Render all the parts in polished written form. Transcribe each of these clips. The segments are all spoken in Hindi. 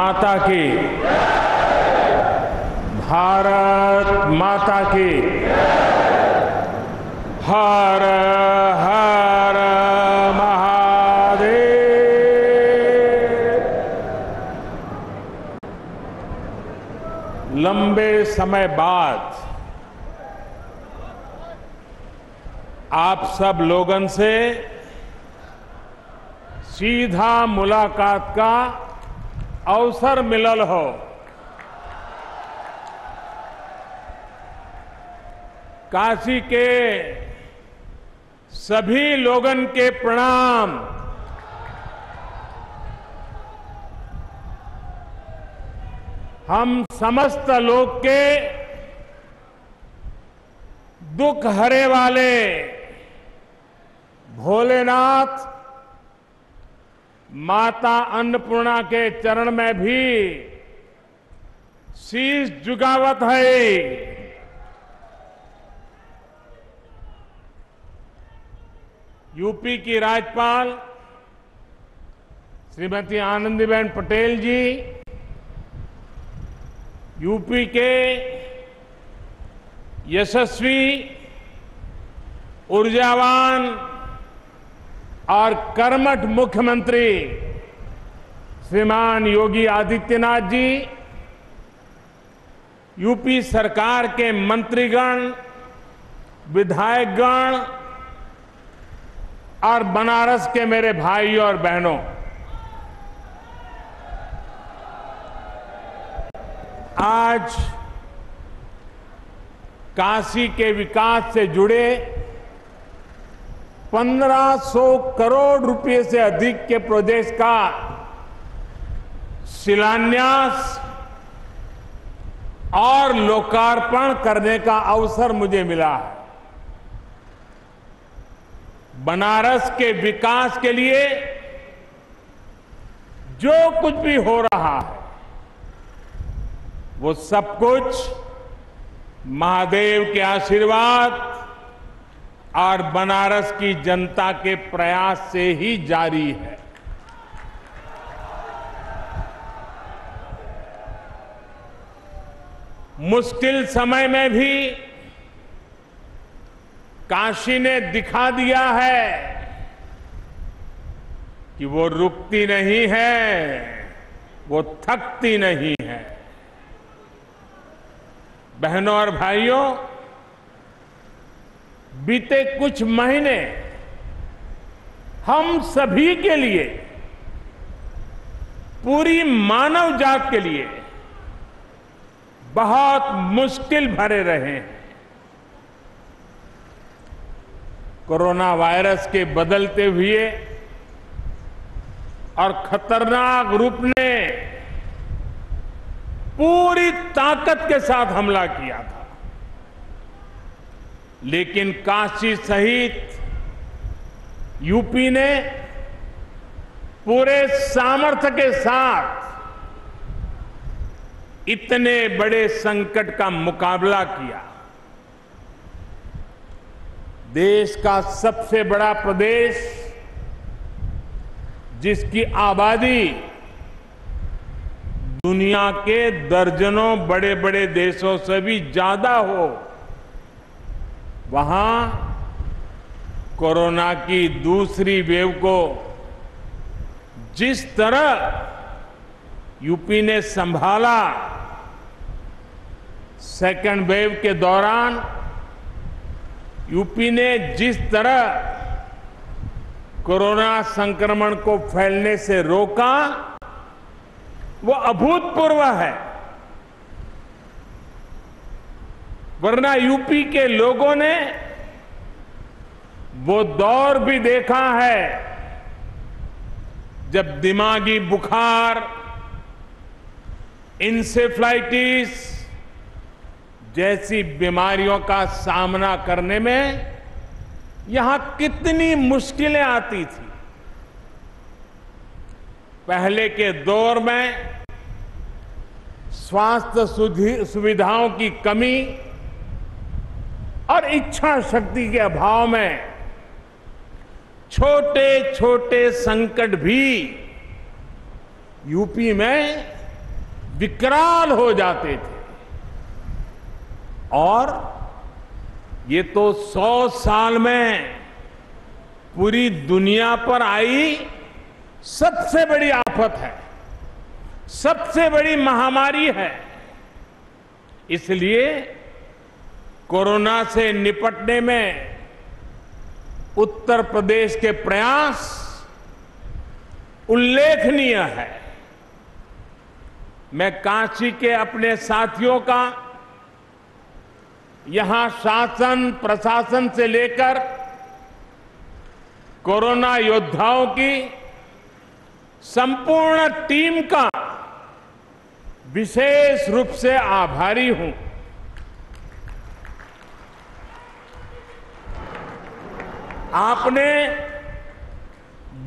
माता की, भारत माता की, हर हर महादेव। लंबे समय बाद आप सब लोगन से सीधा मुलाकात का अवसर मिलल हो। काशी के सभी लोगन के प्रणाम। हम समस्त लोग के दुख हरे वाले भोलेनाथ माता अन्नपूर्णा के चरण में भी शीश झुकावत है। यूपी की राज्यपाल श्रीमती आनंदीबेन पटेल जी, यूपी के यशस्वी, ऊर्जावान और कर्मठ मुख्यमंत्री श्रीमान योगी आदित्यनाथ जी, यूपी सरकार के मंत्रीगण, विधायकगण और बनारस के मेरे भाइयों और बहनों, आज काशी के विकास से जुड़े 1500 करोड़ रुपए से अधिक के प्रोजेक्ट का शिलान्यास और लोकार्पण करने का अवसर मुझे मिला है। बनारस के विकास के लिए जो कुछ भी हो रहा है वो सब कुछ महादेव के आशीर्वाद और बनारस की जनता के प्रयास से ही जारी है। मुश्किल समय में भी काशी ने दिखा दिया है कि वो रुकती नहीं है, वो थकती नहीं है। बहनों और भाइयों, बीते कुछ महीने हम सभी के लिए, पूरी मानव जात के लिए बहुत मुश्किल भरे रहे हैं। कोरोना वायरस के बदलते हुए और खतरनाक रूप ने पूरी ताकत के साथ हमला किया था, लेकिन काशी सहित यूपी ने पूरे सामर्थ्य के साथ इतने बड़े संकट का मुकाबला किया। देश का सबसे बड़ा प्रदेश, जिसकी आबादी दुनिया के दर्जनों बड़े बड़े देशों से भी ज्यादा हो, वहां कोरोना की दूसरी वेव को जिस तरह यूपी ने संभाला, सेकेंड वेव के दौरान यूपी ने जिस तरह कोरोना संक्रमण को फैलने से रोका, वो अभूतपूर्व है। वरना यूपी के लोगों ने वो दौर भी देखा है जब दिमागी बुखार, इंसेफ्लाइटिस जैसी बीमारियों का सामना करने में यहां कितनी मुश्किलें आती थी। पहले के दौर में स्वास्थ्य सुविधाओं की कमी और इच्छा शक्ति के अभाव में छोटे छोटे संकट भी यूपी में विकराल हो जाते थे। और ये तो 100 साल में पूरी दुनिया पर आई सबसे बड़ी आफत है, सबसे बड़ी महामारी है। इसलिए कोरोना से निपटने में उत्तर प्रदेश के प्रयास उल्लेखनीय है। मैं काशी के अपने साथियों का, यहां शासन प्रशासन से लेकर कोरोना योद्धाओं की संपूर्ण टीम का विशेष रूप से आभारी हूं। आपने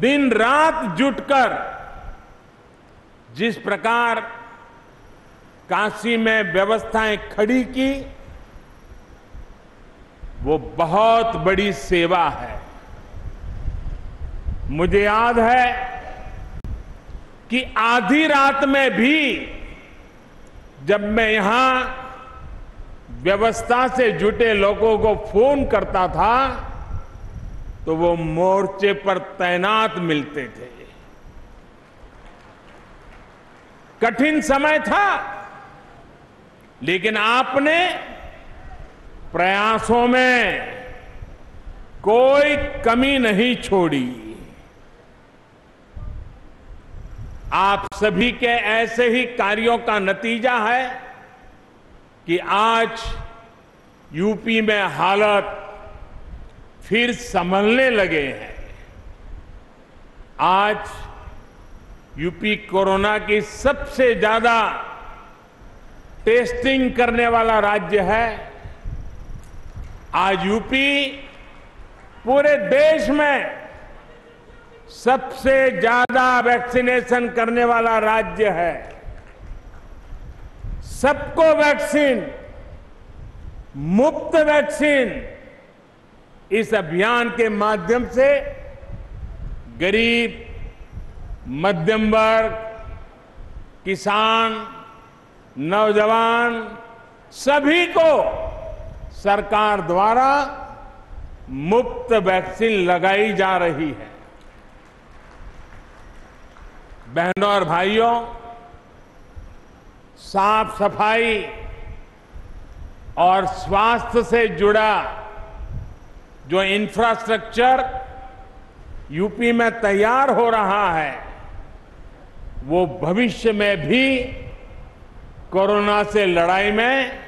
दिन रात जुटकर जिस प्रकार काशी में व्यवस्थाएं खड़ी की, वो बहुत बड़ी सेवा है। मुझे याद है कि आधी रात में भी जब मैं यहां व्यवस्था से जुटे लोगों को फोन करता था तो वो मोर्चे पर तैनात मिलते थे। कठिन समय था, लेकिन आपने प्रयासों में कोई कमी नहीं छोड़ी। आप सभी के ऐसे ही कार्यों का नतीजा है कि आज यूपी में हालत फिर संभलने लगे हैं। आज यूपी कोरोना की सबसे ज्यादा टेस्टिंग करने वाला राज्य है। आज यूपी पूरे देश में सबसे ज्यादा वैक्सीनेशन करने वाला राज्य है। सबको वैक्सीन, मुफ्त वैक्सीन, इस अभियान के माध्यम से गरीब, मध्यम वर्ग, किसान, नौजवान सभी को सरकार द्वारा मुफ्त वैक्सीन लगाई जा रही है। बहनों और भाइयों, साफ सफाई और स्वास्थ्य से जुड़ा जो इंफ्रास्ट्रक्चर यूपी में तैयार हो रहा है, वो भविष्य में भी कोरोना से लड़ाई में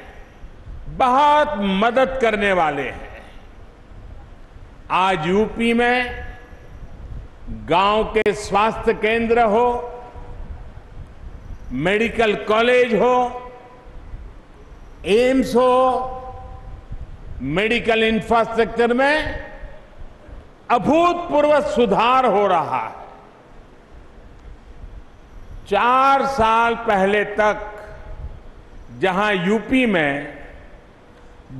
बहुत मदद करने वाले हैं। आज यूपी में गांव के स्वास्थ्य केंद्र हो, मेडिकल कॉलेज हो, एम्स हो, मेडिकल इंफ्रास्ट्रक्चर में अभूतपूर्व सुधार हो रहा है। 4 साल पहले तक जहां यूपी में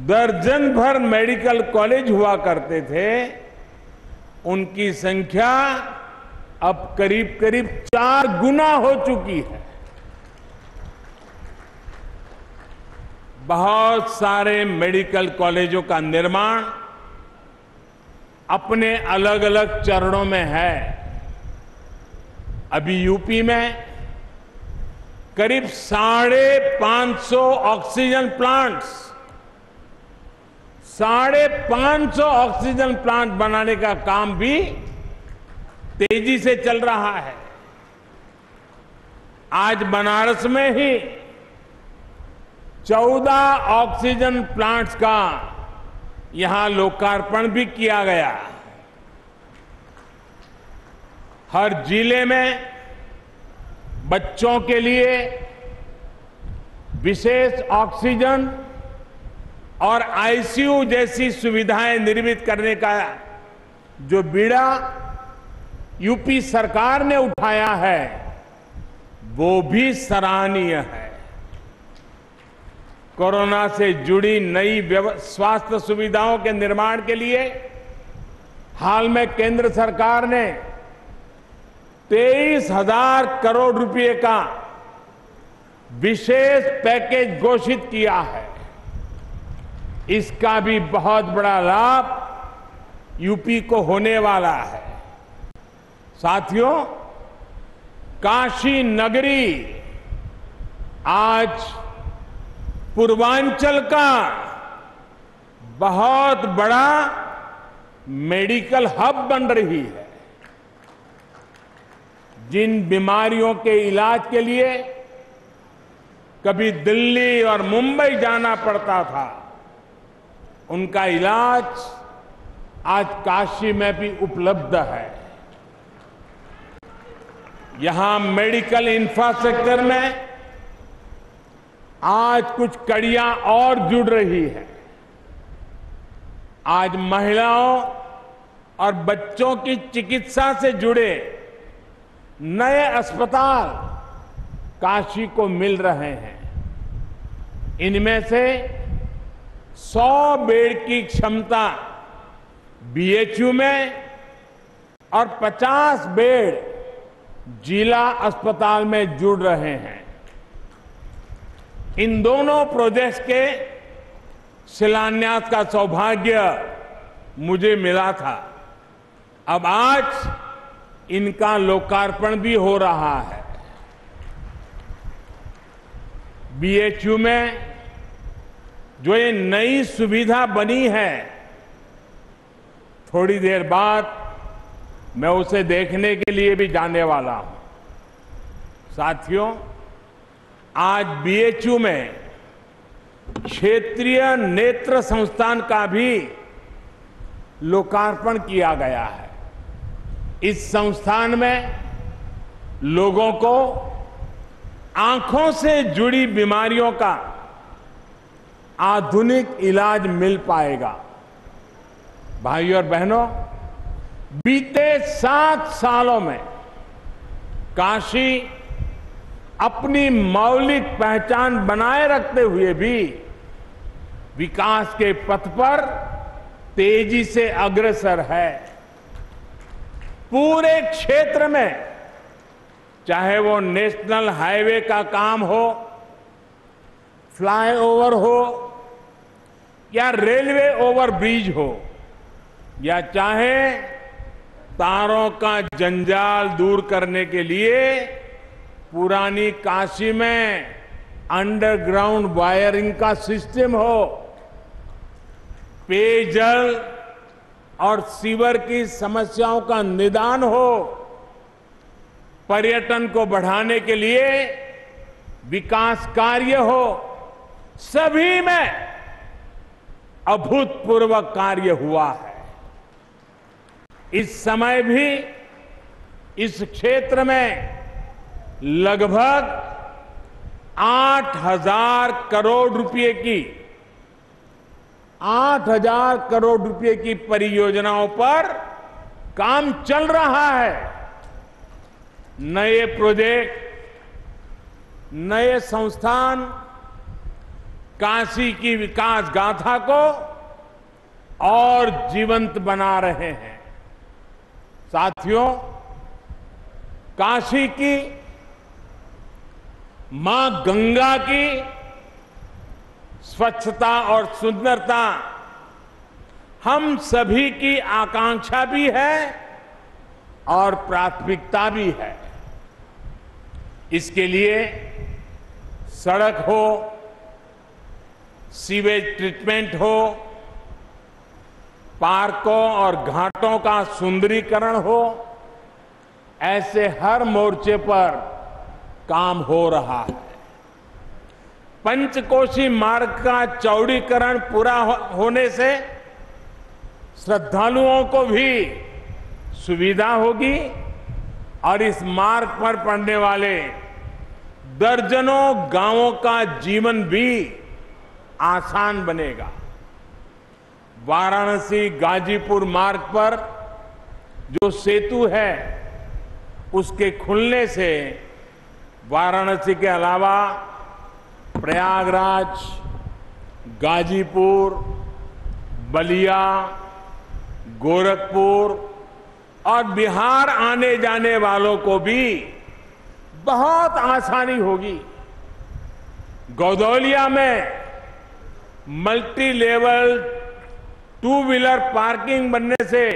दर्जन भर मेडिकल कॉलेज हुआ करते थे, उनकी संख्या अब करीब करीब 4 गुना हो चुकी है। बहुत सारे मेडिकल कॉलेजों का निर्माण अपने अलग अलग चरणों में है। अभी यूपी में करीब 550 ऑक्सीजन प्लांट्स, 550 ऑक्सीजन प्लांट बनाने का काम भी तेजी से चल रहा है। आज बनारस में ही 14 ऑक्सीजन प्लांट्स का यहां लोकार्पण भी किया गया। हर जिले में बच्चों के लिए विशेष ऑक्सीजन और आईसीयू जैसी सुविधाएं निर्मित करने का जो बीड़ा यूपी सरकार ने उठाया है, वो भी सराहनीय है। कोरोना से जुड़ी नई स्वास्थ्य सुविधाओं के निर्माण के लिए हाल में केंद्र सरकार ने 23,000 करोड़ रुपए का विशेष पैकेज घोषित किया है। इसका भी बहुत बड़ा लाभ यूपी को होने वाला है। साथियों, काशी नगरी आज पूर्वांचल का बहुत बड़ा मेडिकल हब बन रही है। जिन बीमारियों के इलाज के लिए कभी दिल्ली और मुंबई जाना पड़ता था, उनका इलाज आज काशी में भी उपलब्ध है। यहां मेडिकल इंफ्रास्ट्रक्चर में आज कुछ कड़ियां और जुड़ रही है। आज महिलाओं और बच्चों की चिकित्सा से जुड़े नए अस्पताल काशी को मिल रहे हैं। इनमें से 100 बेड की क्षमता बीएचयू में और 50 बेड जिला अस्पताल में जुड़ रहे हैं। इन दोनों प्रोजेक्ट्स के शिलान्यास का सौभाग्य मुझे मिला था। अब आज इनका लोकार्पण भी हो रहा है। बीएचयू में जो ये नई सुविधा बनी है, थोड़ी देर बाद मैं उसे देखने के लिए भी जाने वाला हूं। साथियों, आज बीएचयू में क्षेत्रीय नेत्र संस्थान का भी लोकार्पण किया गया है। इस संस्थान में लोगों को आंखों से जुड़ी बीमारियों का आधुनिक इलाज मिल पाएगा। भाइयों और बहनों, बीते 7 सालों में काशी अपनी मौलिक पहचान बनाए रखते हुए भी विकास के पथ पर तेजी से अग्रसर है। पूरे क्षेत्र में, चाहे वो नेशनल हाईवे का काम हो, फ्लाईओवर हो या रेलवे ओवरब्रिज हो, या चाहे तारों का जंजाल दूर करने के लिए पुरानी काशी में अंडरग्राउंड वायरिंग का सिस्टम हो, पेयजल और सीवर की समस्याओं का निदान हो, पर्यटन को बढ़ाने के लिए विकास कार्य हो, सभी में अभूतपूर्व कार्य हुआ है। इस समय भी इस क्षेत्र में लगभग 8,000 करोड़ रुपए की परियोजनाओं पर काम चल रहा है। नए प्रोजेक्ट, नए संस्थान काशी की विकास गाथा को और जीवंत बना रहे हैं। साथियों, काशी की मां गंगा की स्वच्छता और सुंदरता हम सभी की आकांक्षा भी है और प्राथमिकता भी है। इसके लिए सड़क हो, सीवेज ट्रीटमेंट हो, पार्कों और घाटों का सुंदरीकरण हो, ऐसे हर मोर्चे पर काम हो रहा है। पंचकोशी मार्ग का चौड़ीकरण पूरा होने से श्रद्धालुओं को भी सुविधा होगी और इस मार्ग पर पड़ने वाले दर्जनों गांवों का जीवन भी आसान बनेगा। वाराणसी गाजीपुर मार्ग पर जो सेतु है, उसके खुलने से वाराणसी के अलावा प्रयागराज, गाजीपुर, बलिया, गोरखपुर और बिहार आने जाने वालों को भी बहुत आसानी होगी। गौदौलिया में multi level two wheeler parking बनने से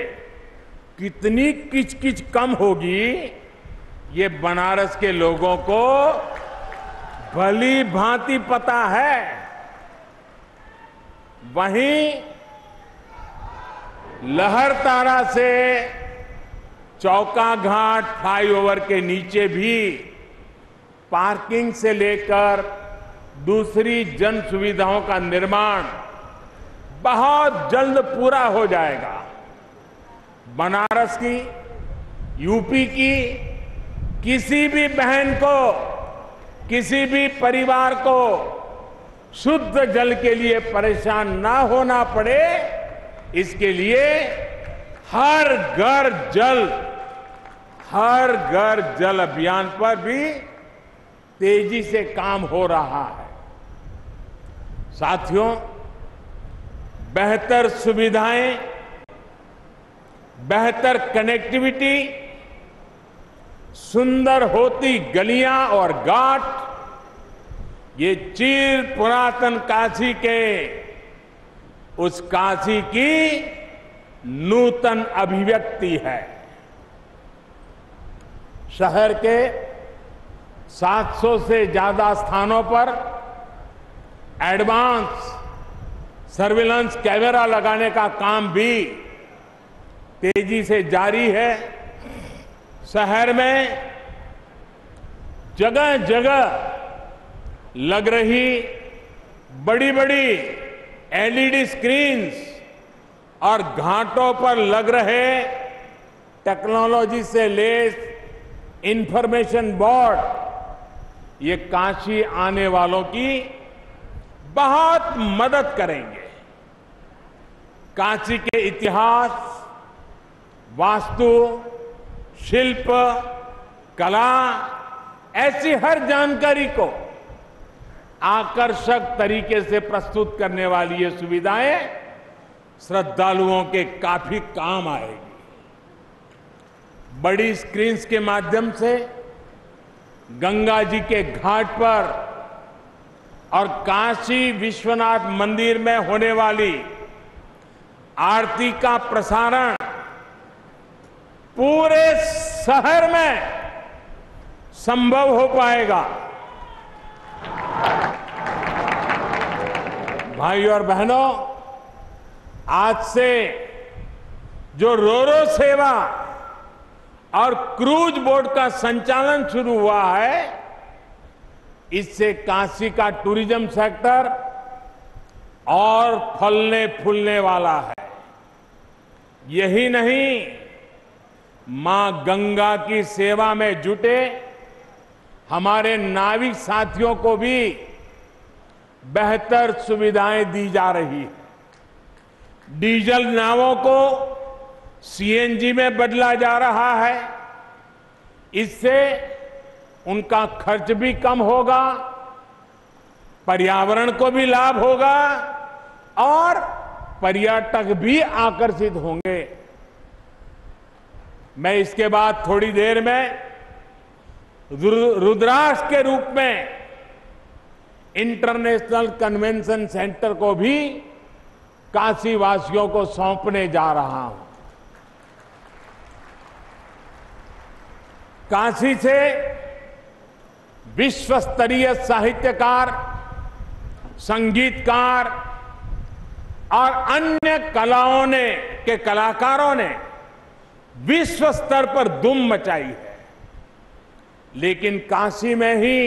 कितनी किचकिच कम होगी, ये बनारस के लोगों को भली भांति पता है। वहीं लहरतारा से चौका घाट फ्लाईओवर के नीचे भी पार्किंग से लेकर दूसरी जन सुविधाओं का निर्माण बहुत जल्द पूरा हो जाएगा। बनारस की, यूपी की किसी भी बहन को, किसी भी परिवार को शुद्ध जल के लिए परेशान ना होना पड़े, इसके लिए हर घर जल अभियान पर भी तेजी से काम हो रहा है। साथियों, बेहतर सुविधाएं, बेहतर कनेक्टिविटी, सुंदर होती गलियां और घाट, ये चिर पुरातन काशी के उस काशी की नूतन अभिव्यक्ति है। शहर के 700 से ज्यादा स्थानों पर एडवांस सर्विलांस कैमरा लगाने का काम भी तेजी से जारी है। शहर में जगह जगह लग रही बड़ी बड़ी एलईडी स्क्रीन्स और घाटों पर लग रहे टेक्नोलॉजी से लैस इंफॉर्मेशन बोर्ड, ये काशी आने वालों की बहुत मदद करेंगे। काशी के इतिहास, वास्तु, शिल्प, कला, ऐसी हर जानकारी को आकर्षक तरीके से प्रस्तुत करने वाली ये सुविधाएं श्रद्धालुओं के काफी काम आएगी। बड़ी स्क्रीन्स के माध्यम से गंगा जी के घाट पर और काशी विश्वनाथ मंदिर में होने वाली आरती का प्रसारण पूरे शहर में संभव हो पाएगा। भाइयों और बहनों, आज से जो रोरो सेवा और क्रूज बोट का संचालन शुरू हुआ है, इससे काशी का टूरिज्म सेक्टर और फलने फूलने वाला है। यही नहीं, मां गंगा की सेवा में जुटे हमारे नाविक साथियों को भी बेहतर सुविधाएं दी जा रही है। डीजल नावों को सीएनजी में बदला जा रहा है। इससे उनका खर्च भी कम होगा, पर्यावरण को भी लाभ होगा और पर्यटक भी आकर्षित होंगे। मैं इसके बाद थोड़ी देर में रुद्राक्ष के रूप में इंटरनेशनल कन्वेंशन सेंटर को भी काशी वासियों को सौंपने जा रहा हूं। काशी से विश्व स्तरीय साहित्यकार, संगीतकार और अन्य कलाकारों ने विश्व स्तर पर धूम मचाई है। लेकिन काशी में ही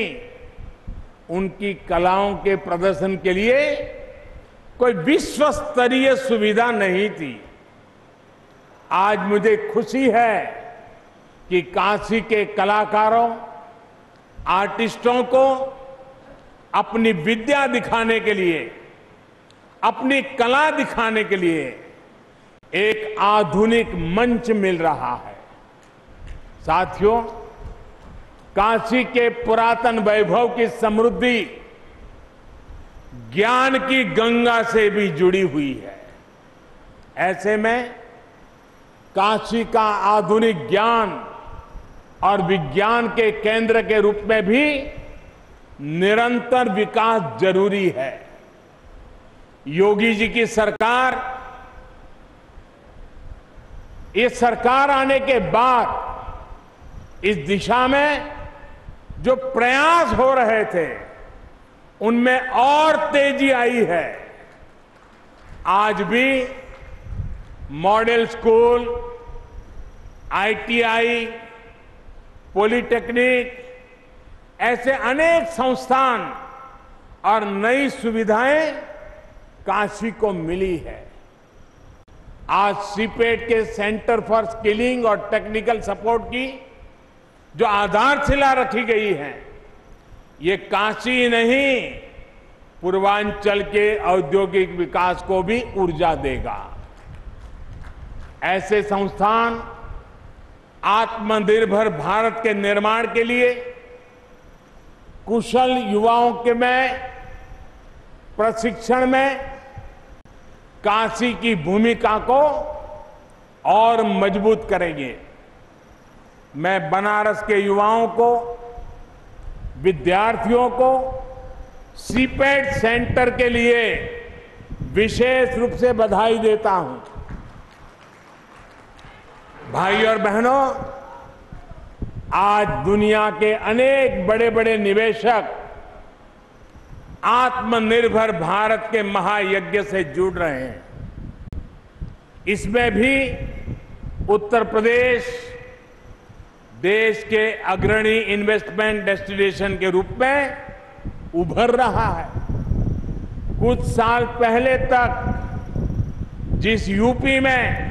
उनकी कलाओं के प्रदर्शन के लिए कोई विश्व स्तरीय सुविधा नहीं थी। आज मुझे खुशी है कि काशी के कलाकारों, आर्टिस्टों को अपनी विद्या दिखाने के लिए, अपनी कला दिखाने के लिए एक आधुनिक मंच मिल रहा है। साथियों, काशी के पुरातन वैभव की समृद्धि ज्ञान की गंगा से भी जुड़ी हुई है। ऐसे में काशी का आधुनिक ज्ञान और विज्ञान के केंद्र के रूप में भी निरंतर विकास जरूरी है। योगी जी की सरकार, ये सरकार आने के बाद इस दिशा में जो प्रयास हो रहे थे उनमें और तेजी आई है। आज भी मॉडल स्कूल, आईटीआई, पॉलिटेक्निक, ऐसे अनेक संस्थान और नई सुविधाएं काशी को मिली है। आज सीपेट के सेंटर फॉर स्किलिंग और टेक्निकल सपोर्ट की जो आधारशिला रखी गई है, ये काशी नहीं, पूर्वांचल के औद्योगिक विकास को भी ऊर्जा देगा। ऐसे संस्थान आत्मनिर्भर भारत के निर्माण के लिए कुशल युवाओं के प्रशिक्षण में काशी की भूमिका को और मजबूत करेंगे। मैं बनारस के युवाओं को, विद्यार्थियों को सीपेट सेंटर के लिए विशेष रूप से बधाई देता हूं। भाई और बहनों, आज दुनिया के अनेक बड़े बड़े निवेशक आत्मनिर्भर भारत के महायज्ञ से जुड़ रहे हैं। इसमें भी उत्तर प्रदेश देश के अग्रणी इन्वेस्टमेंट डेस्टिनेशन के रूप में उभर रहा है। कुछ साल पहले तक जिस यूपी में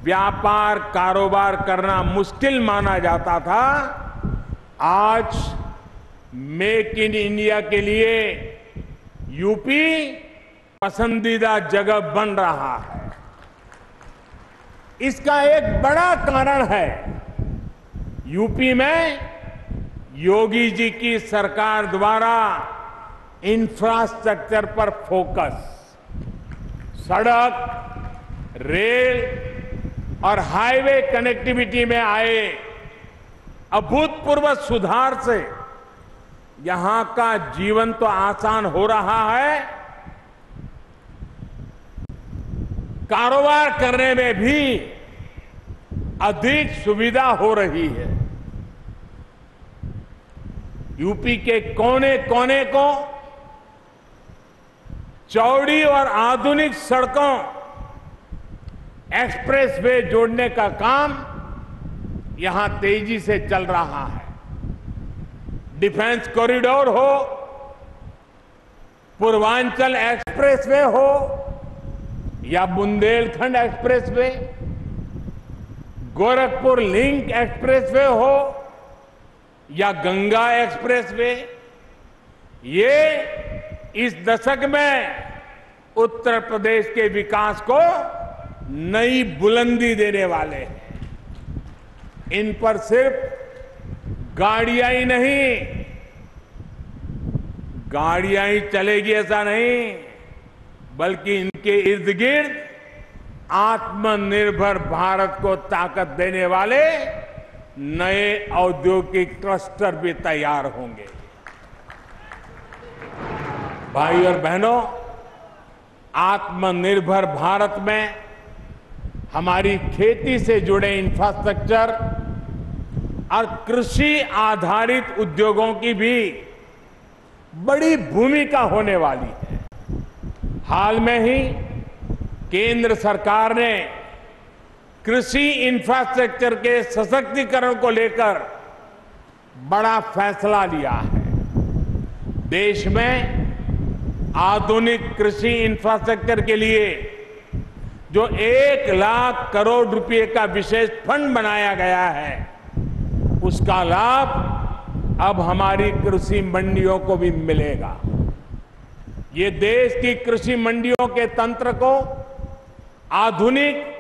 व्यापार कारोबार करना मुश्किल माना जाता था, आज मेक इन इंडिया के लिए यूपी पसंदीदा जगह बन रहा है। इसका एक बड़ा कारण है यूपी में योगी जी की सरकार द्वारा इंफ्रास्ट्रक्चर पर फोकस। सड़क, रेल और हाईवे कनेक्टिविटी में आए अभूतपूर्व सुधार से यहां का जीवन तो आसान हो रहा है, कारोबार करने में भी अधिक सुविधा हो रही है। यूपी के कोने कोने को चौड़ी और आधुनिक सड़कों, एक्सप्रेसवे जोड़ने का काम यहां तेजी से चल रहा है। डिफेंस कॉरिडोर हो, पूर्वांचल एक्सप्रेसवे हो या Bundelkhand expressway, Gorakhpur link expressway हो या गंगा एक्सप्रेसवे, ये इस दशक में उत्तर प्रदेश के विकास को नई बुलंदी देने वाले हैं। इन पर सिर्फ गाड़ियां ही नहीं, गाड़ियां ही चलेगी ऐसा नहीं, बल्कि इनके इर्द गिर्द आत्मनिर्भर भारत को ताकत देने वाले नए औद्योगिक क्लस्टर भी तैयार होंगे। भाई और बहनों, आत्मनिर्भर भारत में हमारी खेती से जुड़े इंफ्रास्ट्रक्चर और कृषि आधारित उद्योगों की भी बड़ी भूमिका होने वाली है। हाल में ही केंद्र सरकार ने कृषि इंफ्रास्ट्रक्चर के सशक्तिकरण को लेकर बड़ा फैसला लिया है। देश में आधुनिक कृषि इंफ्रास्ट्रक्चर के लिए जो 1 लाख करोड़ रुपए का विशेष फंड बनाया गया है, उसका लाभ अब हमारी कृषि मंडियों को भी मिलेगा। ये देश की कृषि मंडियों के तंत्र को आधुनिक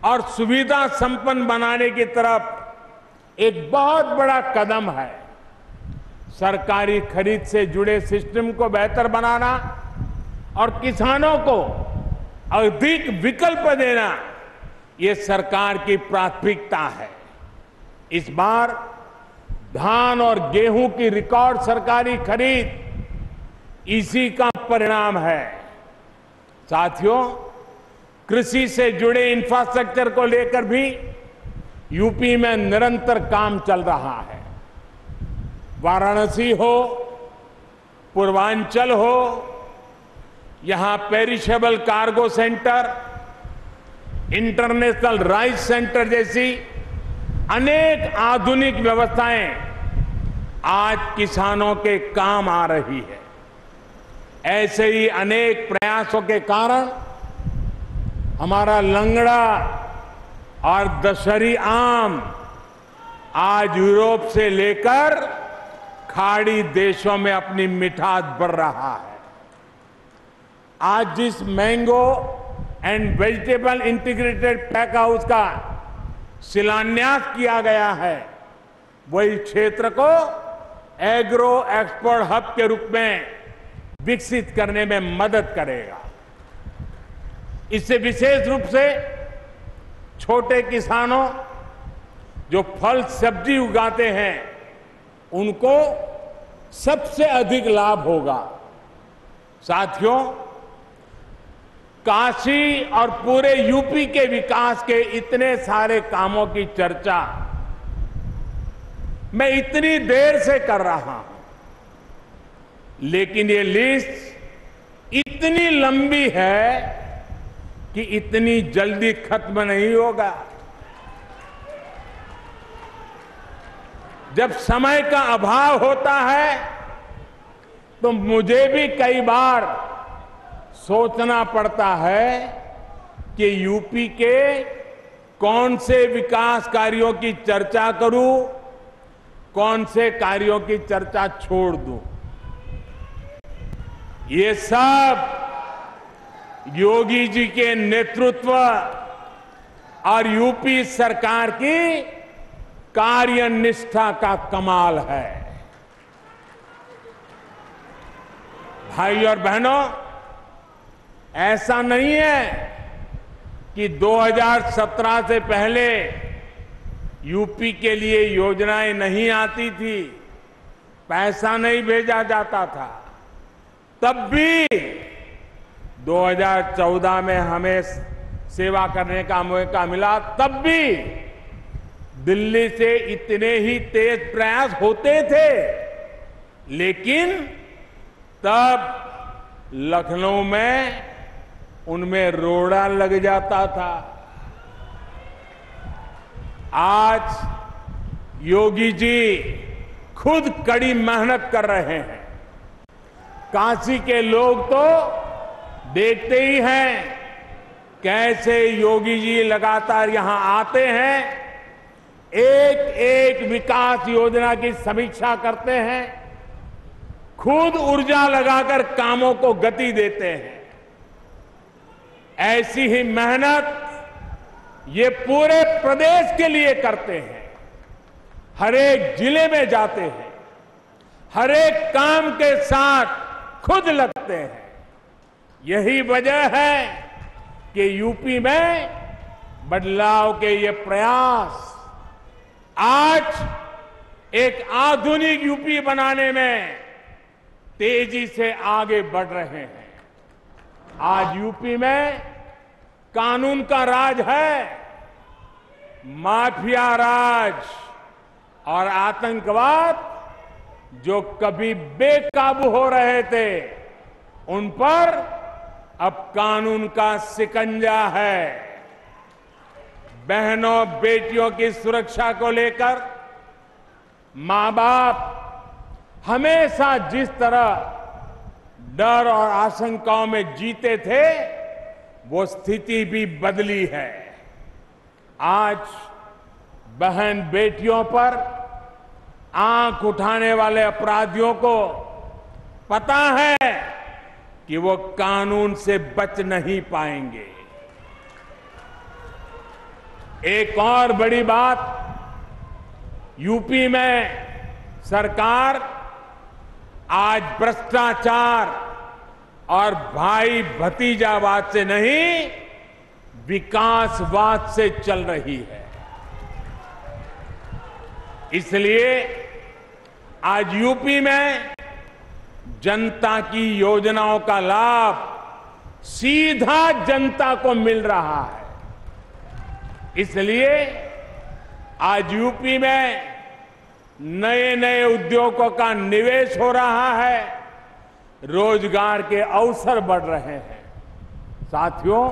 और सुविधा संपन्न बनाने की तरफ एक बहुत बड़ा कदम है। सरकारी खरीद से जुड़े सिस्टम को बेहतर बनाना और किसानों को अधिक विकल्प देना, ये सरकार की प्राथमिकता है। इस बार धान और गेहूं की रिकॉर्ड सरकारी खरीद इसी का परिणाम है। साथियों, कृषि से जुड़े इंफ्रास्ट्रक्चर को लेकर भी यूपी में निरंतर काम चल रहा है। वाराणसी हो, पूर्वांचल हो, यहां perishable cargo centre, international rice centre जैसी अनेक आधुनिक व्यवस्थाएं आज किसानों के काम आ रही है। ऐसे ही अनेक प्रयासों के कारण हमारा लंगड़ा और दशहरी आम आज यूरोप से लेकर खाड़ी देशों में अपनी मिठास बढ़ रहा है। आज जिस mango and vegetable integrated pack house का शिलान्यास किया गया है, वही क्षेत्र को एग्रो एक्सपोर्ट हब के रूप में विकसित करने में मदद करेगा। इससे विशेष रूप से छोटे किसानों जो फल सब्जी उगाते हैं उनको सबसे अधिक लाभ होगा। साथियों, काशी और पूरे यूपी के विकास के इतने सारे कामों की चर्चा मैं इतनी देर से कर रहा हूं, लेकिन ये लिस्ट इतनी लंबी है कि इतनी जल्दी खत्म नहीं होगा। जब समय का अभाव होता है तो मुझे भी कई बार सोचना पड़ता है कि यूपी के कौन से विकास कार्यों की चर्चा करूं, कौन से कार्यों की चर्चा छोड़ दूं। ये सब योगी जी के नेतृत्व और यूपी सरकार की कार्यनिष्ठा का कमाल है। भाई और बहनों, ऐसा नहीं है कि 2017 से पहले यूपी के लिए योजनाएं नहीं आती थी, पैसा नहीं भेजा जाता था। तब भी 2014 में हमें सेवा करने का मौका मिला, तब भी दिल्ली से इतने ही तेज प्रयास होते थे, लेकिन तब लखनऊ में उनमें रोड़ा लग जाता था। आज योगी जी खुद कड़ी मेहनत कर रहे हैं। काशी के लोग तो देखते ही हैं कैसे योगी जी लगातार यहां आते हैं, एक एक विकास योजना की समीक्षा करते हैं, खुद ऊर्जा लगाकर कामों को गति देते हैं। ऐसी ही मेहनत ये पूरे प्रदेश के लिए करते हैं। हर एक जिले में जाते हैं, हर एक काम के साथ खुद लगते हैं। यही वजह है कि यूपी में बदलाव के ये प्रयास आज एक आधुनिक यूपी बनाने में तेजी से आगे बढ़ रहे हैं। आज यूपी में कानून का राज है, माफिया राज और आतंकवाद जो कभी बेकाबू हो रहे थे, उन पर अब कानून का शिकंजा है। बहनों बेटियों की सुरक्षा को लेकर मां बाप हमेशा जिस तरह डर और आशंकाओं में जीते थे, वो स्थिति भी बदली है। आज बहन बेटियों पर आंख उठाने वाले अपराधियों को पता है कि वो कानून से बच नहीं पाएंगे। एक और बड़ी बात, यूपी में सरकार आज भ्रष्टाचार और भाई भतीजावाद से नहीं, विकासवाद से चल रही है। इसलिए आज यूपी में जनता की योजनाओं का लाभ सीधा जनता को मिल रहा है। इसलिए आज यूपी में नए नए उद्योगों का निवेश हो रहा है, रोजगार के अवसर बढ़ रहे हैं। साथियों,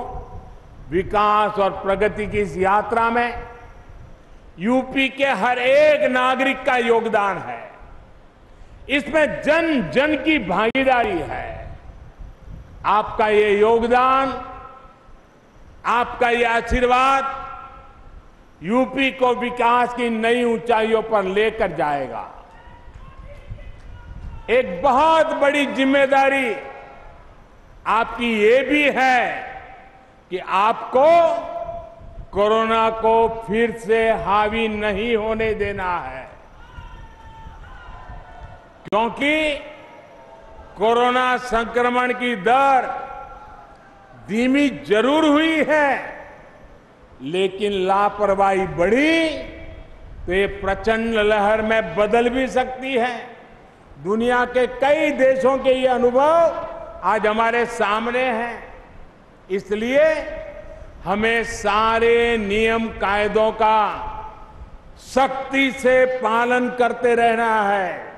विकास और प्रगति की इस यात्रा में यूपी के हर एक नागरिक का योगदान है। इसमें जन जन की भागीदारी है। आपका ये योगदान, आपका ये आशीर्वाद यूपी को विकास की नई ऊंचाइयों पर लेकर जाएगा। एक बहुत बड़ी जिम्मेदारी आपकी ये भी है कि आपको कोरोना को फिर से हावी नहीं होने देना है, क्योंकि कोरोना संक्रमण की दर धीमी जरूर हुई है, लेकिन लापरवाही बढ़ी तो ये प्रचंड लहर में बदल भी सकती है। दुनिया के कई देशों के ये अनुभव आज हमारे सामने हैं। इसलिए हमें सारे नियम कायदों का सख्ती से पालन करते रहना है।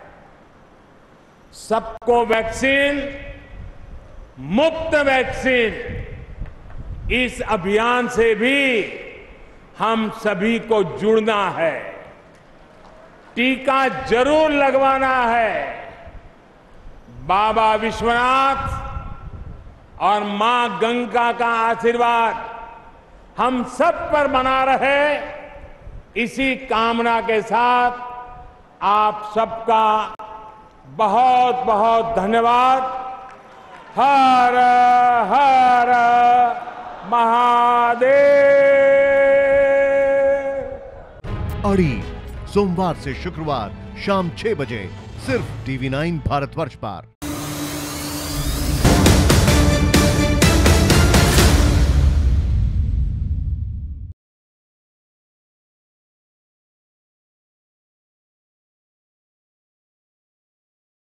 सबको वैक्सीन, मुफ्त वैक्सीन, इस अभियान से भी हम सभी को जुड़ना है। टीका जरूर लगवाना है। बाबा विश्वनाथ और मां गंगा का आशीर्वाद हम सब पर बना रहे, इसी कामना के साथ आप सबका बहुत बहुत धन्यवाद। हर हर महादेव। अड़ी सोमवार से शुक्रवार शाम 6 बजे सिर्फ TV9 भारतवर्ष पर।